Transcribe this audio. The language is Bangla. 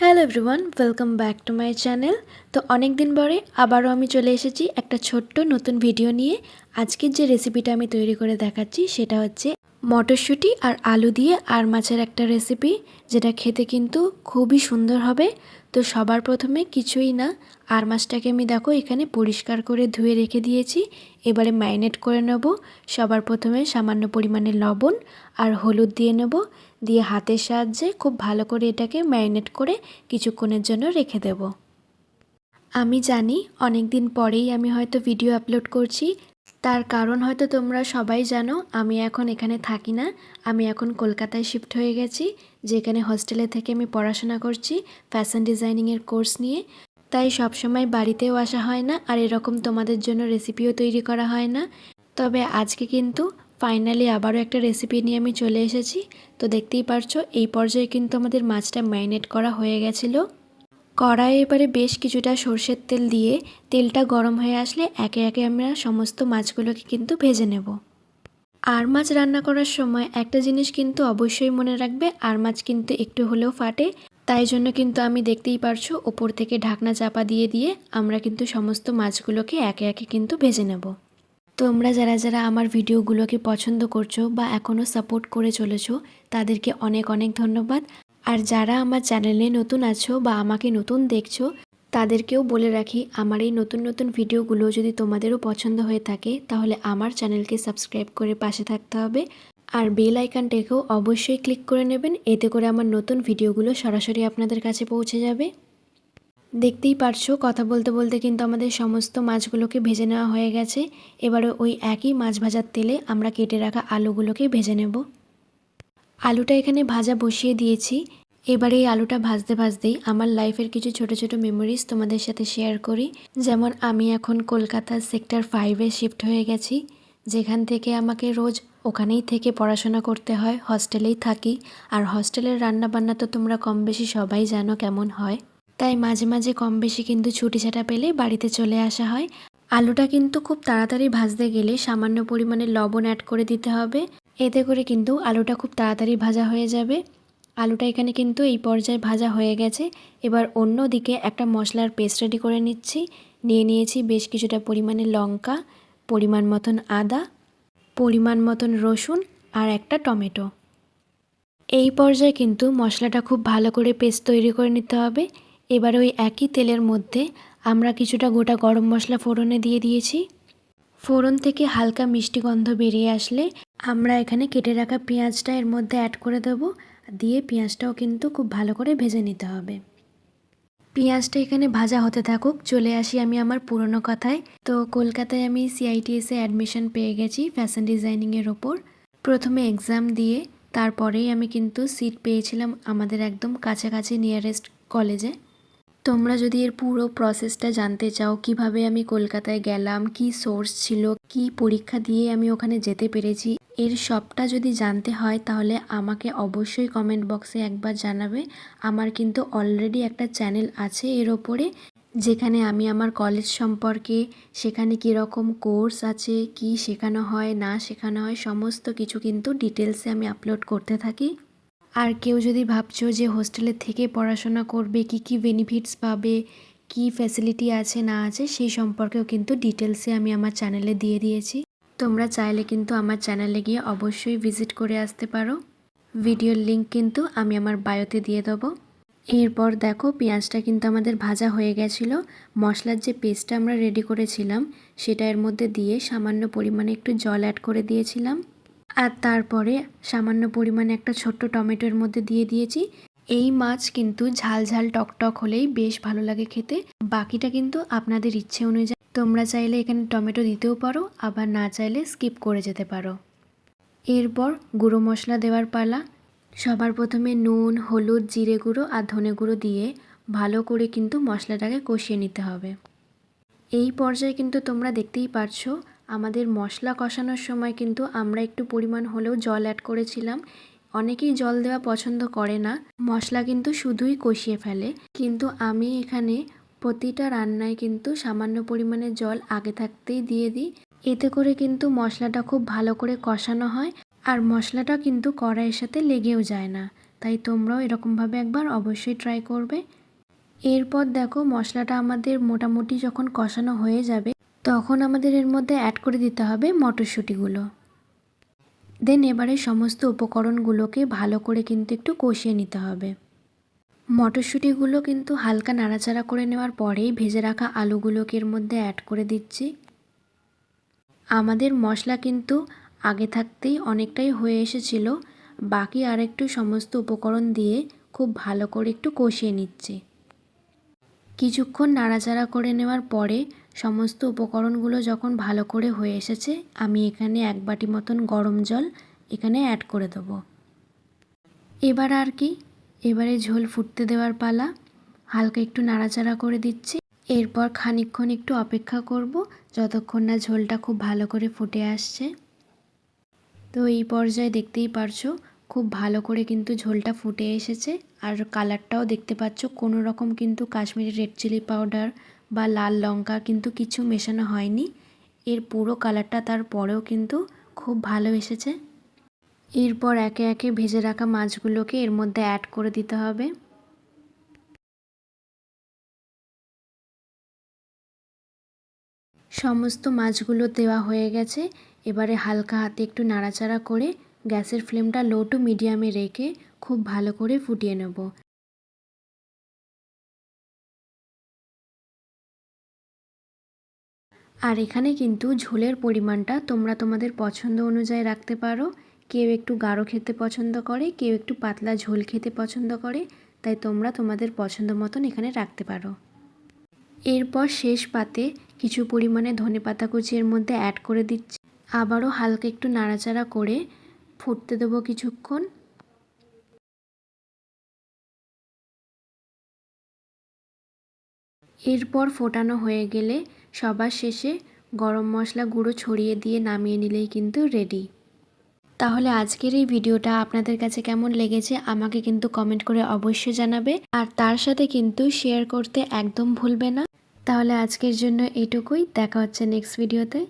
Hello everyone, welcome back to my channel. তো অনেক দিন পরে আবারও আমি চলে এসেছি একটা ছোট্ট নতুন ভিডিও নিয়ে। আজকের যে রেসিপিটা আমি তৈরি করে দেখাচ্ছি সেটা হচ্ছে মটরশুঁটি আর আলু দিয়ে আর মাছের একটা রেসিপি, যেটা খেতে কিন্তু খুবই সুন্দর হবে। তো সবার প্রথমে কিছুই না, আর মাছটাকে আমি দেখো এখানে পরিষ্কার করে ধুয়ে রেখে দিয়েছি। এবারে ম্যারিনেট করে নেব। সবার প্রথমে সামান্য পরিমাণে লবণ আর হলুদ দিয়ে নেব, দিয়ে হাতের সাহায্যে খুব ভালো করে এটাকে ম্যারিনেট করে কিছুক্ষণের জন্য রেখে দেব। আমি জানি অনেক দিন পরেই আমি হয়তো ভিডিও আপলোড করছি, তার কারণ হয়তো তোমরা সবাই জানো আমি এখন এখানে থাকি না। আমি এখন কলকাতায় শিফট হয়ে গেছি, যেখানে হস্টেলে থেকে আমি পড়াশোনা করছি ফ্যাশন ডিজাইনিংয়ের কোর্স নিয়ে। তাই সবসময় বাড়িতেও আসা হয় না, আর এরকম তোমাদের জন্য রেসিপিও তৈরি করা হয় না। তবে আজকে কিন্তু ফাইনালি আবারও একটা রেসিপি নিয়ে আমি চলে এসেছি। তো দেখতেই পারছো এই পর্যায়ে কিন্তু আমাদের মাছটা ম্যারিনেট করা হয়ে গেছিলো। কড়াইয়ে এবারে বেশ কিছুটা সর্ষের তেল দিয়ে তেলটা গরম হয়ে আসলে একে একে আমরা সমস্ত মাছগুলোকে কিন্তু ভেজে নেব। আর মাছ রান্না করার সময় একটা জিনিস কিন্তু অবশ্যই মনে রাখবে, আর মাছ কিন্তু একটু হলেও ফাটে। তাই জন্য কিন্তু আমি দেখতেই পারছো ওপর থেকে ঢাকনা চাপা দিয়ে দিয়ে আমরা কিন্তু সমস্ত মাছগুলোকে একে একে কিন্তু ভেজে নেব। তোমরা যারা যারা আমার ভিডিওগুলোকে পছন্দ করছো বা এখনও সাপোর্ট করে চলেছো, তাদেরকে অনেক অনেক ধন্যবাদ। আর যারা আমার চ্যানেলে নতুন আছো বা আমাকে নতুন দেখছো, তাদেরকেও বলে রাখি আমার এই নতুন নতুন ভিডিওগুলো যদি তোমাদেরও পছন্দ হয়ে থাকে তাহলে আমার চ্যানেলকে সাবস্ক্রাইব করে পাশে থাকতে হবে। আর বেল আইকনটাকেও অবশ্যই ক্লিক করে নেবেন, এতে করে আমার নতুন ভিডিওগুলো সরাসরি আপনাদের কাছে পৌঁছে যাবে। দেখতেই পারছো কথা বলতে বলতে কিন্তু আমাদের সমস্ত মাছগুলোকে ভেজে নেওয়া হয়ে গেছে। এবারে ওই একই মাছ ভাজার তেলে আমরা কেটে রাখা আলুগুলোকে ভেজে নেব। আলুটা এখানে ভাজা বসিয়ে দিয়েছি। এবারে এই আলুটা ভাজতে ভাজতেই আমার লাইফের কিছু ছোট ছোট মেমোরিজ তোমাদের সাথে শেয়ার করি। যেমন আমি এখন কলকাতার সেক্টর 5-এ শিফট হয়ে গেছি, যেখান থেকে আমাকে রোজ ওখানেই থেকে পড়াশোনা করতে হয়, হস্টেলেই থাকি। আর হস্টেলের রান্নাবান্না তো তোমরা কম বেশি সবাই জানো কেমন হয়। তাই মাঝে মাঝে কম বেশি কিন্তু ছুটি ছাটা পেলে বাড়িতে চলে আসা হয়। আলুটা কিন্তু খুব তাড়াতাড়ি ভাজতে গেলে সামান্য পরিমাণে লবণ অ্যাড করে দিতে হবে, এতে করে কিন্তু আলুটা খুব তাড়াতাড়ি ভাজা হয়ে যাবে। আলুটা এখানে কিন্তু এই পর্যায়ে ভাজা হয়ে গেছে। এবার অন্য দিকে একটা মশলার পেস্ট রেডি করে নিচ্ছি। নিয়েছি বেশ কিছুটা পরিমাণে লঙ্কা, পরিমাণ মতন আদা, পরিমাণ মতন রসুন আর একটা টমেটো। এই পর্যায়ে কিন্তু মশলাটা খুব ভালো করে পেস্ট তৈরি করে নিতে হবে। এবার ওই একই তেলের মধ্যে আমরা কিছুটা গোটা গরম মশলা ফোড়নে দিয়ে দিয়েছি। ফোড়ন থেকে হালকা মিষ্টি গন্ধ বেরিয়ে আসলে আমরা এখানে কেটে রাখা পেঁয়াজটা এর মধ্যে অ্যাড করে দেবো, দিয়ে পেঁয়াজটাও কিন্তু খুব ভালো করে ভেজে নিতে হবে। পেঁয়াজটা এখানে ভাজা হতে থাকুক, চলে আসি আমি আমার পুরনো কথায়। তো কলকাতায় আমি CITS-এ অ্যাডমিশন পেয়ে গেছি ফ্যাশন ডিজাইনিংয়ের ওপর। প্রথমে এক্সাম দিয়ে তারপরেই আমি কিন্তু সিট পেয়েছিলাম আমাদের একদম কাছাকাছি নিয়ারেস্ট কলেজে। তোমরা যদি এর পুরো প্রসেসটা জানতে চাও, কিভাবে আমি কলকাতায় গেলাম, কি সোর্স ছিল, কি পরীক্ষা দিয়ে আমি ওখানে যেতে পেরেছি, এর সবটা যদি জানতে হয় তাহলে আমাকে অবশ্যই কমেন্ট বক্সে একবার জানাবে। আমার কিন্তু অলরেডি একটা চ্যানেল আছে এর ওপরে, যেখানে আমি আমার কলেজ সম্পর্কে, সেখানে কীরকম কোর্স আছে, কি শেখানো হয় না শেখানো হয়, সমস্ত কিছু কিন্তু ডিটেলসে আমি আপলোড করতে থাকি। আর কেউ যদি ভাবছো যে হোস্টেলের থেকে পড়াশোনা করবে, কি কি বেনিফিটস পাবে, কি ফ্যাসিলিটি আছে না আছে, সেই সম্পর্কেও কিন্তু ডিটেলসে আমি আমার চ্যানেলে দিয়ে দিয়েছি। তোমরা চাইলে কিন্তু আমার চ্যানেলে গিয়ে অবশ্যই ভিজিট করে আসতে পারো। ভিডিওর লিঙ্ক কিন্তু আমি আমার বায়োতে দিয়ে দেবো। এরপর দেখো পেঁয়াজটা কিন্তু আমাদের ভাজা হয়ে গেছিলো। মশলার যে পেস্টটা আমরা রেডি করেছিলাম সেটা এর মধ্যে দিয়ে সামান্য পরিমাণে একটু জল অ্যাড করে দিয়েছিলাম। আর তারপরে সামান্য পরিমাণে একটা ছোট্ট টমেটোর মধ্যে দিয়ে দিয়েছি। এই মাছ কিন্তু ঝাল ঝাল টকটক হলেই বেশ ভালো লাগে খেতে। বাকিটা কিন্তু আপনাদের ইচ্ছে অনুযায়ী, তোমরা চাইলে এখানে টমেটো দিতেও পারো, আবার না চাইলে স্কিপ করে যেতে পারো। এরপর গুঁড়ো মশলা দেওয়ার পালা। সবার প্রথমে নুন, হলুদ, জিরে গুঁড়ো আর ধনে গুঁড়ো দিয়ে ভালো করে কিন্তু মশলাটাকে কষিয়ে নিতে হবে। এই পর্যায়ে কিন্তু তোমরা দেখতেই পারছো আমাদের মশলা কষানোর সময় কিন্তু আমরা একটু পরিমাণ হলেও জল অ্যাড করেছিলাম। অনেকেই জল দেওয়া পছন্দ করে না, মশলা কিন্তু শুধুই কষিয়ে ফেলে, কিন্তু আমি এখানে প্রতিটা রান্নায় কিন্তু সামান্য পরিমাণে জল আগে থাকতেই দিয়ে দিই। এতে করে কিন্তু মশলাটা খুব ভালো করে কষানো হয়, আর মশলাটা কিন্তু কড়াইয়ের সাথে লেগেও যায় না। তাই তোমরাও এরকমভাবে একবার অবশ্যই ট্রাই করবে। এরপর দেখো মশলাটা আমাদের মোটামুটি যখন কষানো হয়ে যাবে তখন আমাদের এর মধ্যে অ্যাড করে দিতে হবে মটরশুঁটিগুলো। দেন এবারে সমস্ত উপকরণগুলোকে ভালো করে কিন্তু একটু কষিয়ে নিতে হবে। মটরশুঁটিগুলো কিন্তু হালকা নাড়াচাড়া করে নেওয়ার পরেই ভেজে রাখা আলুগুলোকে এর মধ্যে অ্যাড করে দিচ্ছি। আমাদের মশলা কিন্তু আগে থাকতেই অনেকটাই হয়ে এসেছিল, বাকি আর একটু সমস্ত উপকরণ দিয়ে খুব ভালো করে একটু কষিয়ে নিচ্ছি। কিছুক্ষণ নাড়াচাড়া করে নেওয়ার পরে সমস্ত উপকরণগুলো যখন ভালো করে হয়ে এসেছে আমি এখানে 1 বাটি মতন গরম জল এখানে অ্যাড করে দেবো। এবার আর কি, এবারে ঝোল ফুটতে দেওয়ার পালা। হালকা একটু নাড়াচাড়া করে দিচ্ছি। এরপর খানিকক্ষণ একটু অপেক্ষা করব যতক্ষণ না ঝোলটা খুব ভালো করে ফুটে আসছে। তো এই পর্যায়ে দেখতেই পারছো খুব ভালো করে কিন্তু ঝোলটা ফুটে এসেছে আর কালারটাও দেখতে পাচ্ছ, কোনো রকম কিন্তু কাশ্মীরি রেড চিলি পাউডার বা লাল লঙ্কা কিন্তু কিছু মেশানো হয়নি। এর পুরো কালারটা তারপরেও কিন্তু খুব ভালো এসেছে। এরপর একে একে ভেজে রাখা মাছগুলোকে এর মধ্যে অ্যাড করে দিতে হবে। সমস্ত মাছগুলো দেওয়া হয়ে গেছে। এবারে হালকা হাতে একটু নাড়াচাড়া করে গ্যাসের ফ্লেমটা লো টু মিডিয়ামে রেখে খুব ভালো করে ফুটিয়ে নেব। আর এখানে কিন্তু ঝোলের পরিমাণটা তোমরা তোমাদের পছন্দ অনুযায়ী রাখতে পারো। কেউ একটু গাঢ় খেতে পছন্দ করে, কেউ একটু পাতলা ঝোল খেতে পছন্দ করে, তাই তোমরা তোমাদের পছন্দ মতন এখানে রাখতে পারো। এরপর শেষ পাতে কিছু পরিমাণে ধনেপাতা কুচি এর মধ্যে অ্যাড করে দিচ্ছি। আবারও হালকা একটু নাড়াচাড়া করে ফুটতে দেবো কিছুক্ষণ। এরপর ফোটানো হয়ে গেলে সবার শেষে গরম মশলা গুঁড়ো ছড়িয়ে দিয়ে নামিয়ে নিলেই কিন্তু রেডি। তাহলে আজকের এই ভিডিওটা আপনাদের কাছে কেমন লেগেছে আমাকে কিন্তু কমেন্ট করে অবশ্যই জানাবে, আর তার সাথে কিন্তু শেয়ার করতে একদম ভুলবে না। তাহলে আজকের জন্য এটুকুই, দেখা হচ্ছে নেক্সট ভিডিওতে।